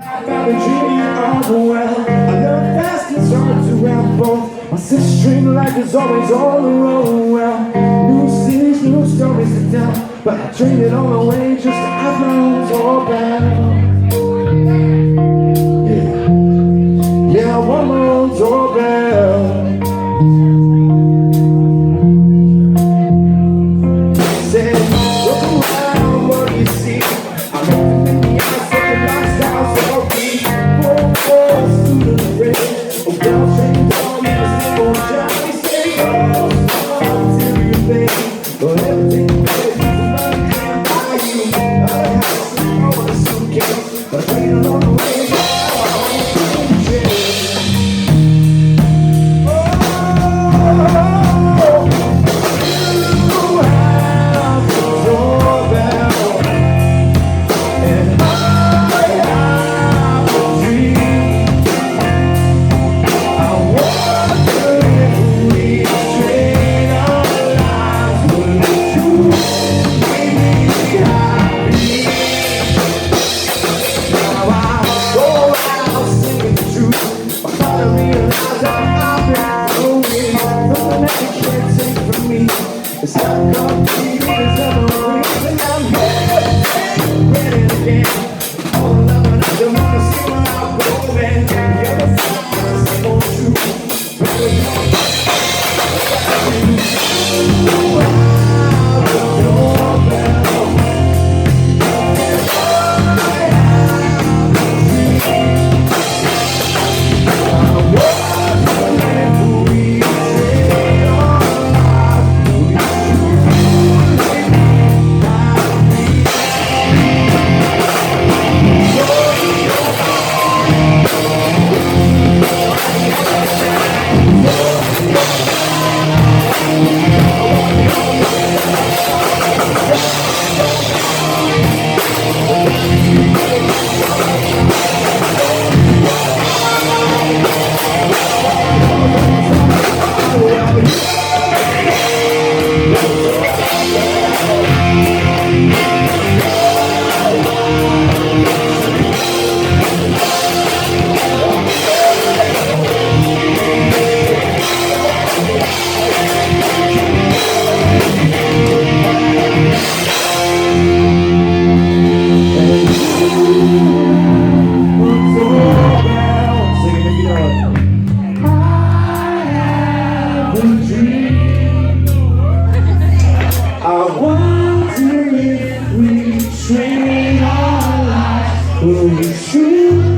I've got a dream of a well. I love fast and hard to have both. My six-string life is always on the road. Well, new cities, new stories to tell, but I traded all away just to have my own doorbell. Yeah, I want my own doorbell. Said, look around, what do you see? I'm open in the eyes, such a lifestyle, so be through the rain. A well-trained dog, a simple job, he said, oh, serious baby, but everything better, he's money can't buy you. A house, a suitcase, but I traded on the way. It's not complete, it's never reason I'm here, ready again. All the love and I don't wanna see where I'm going. The other side is the whole truth. I wonder if we trade our lives, will we trade?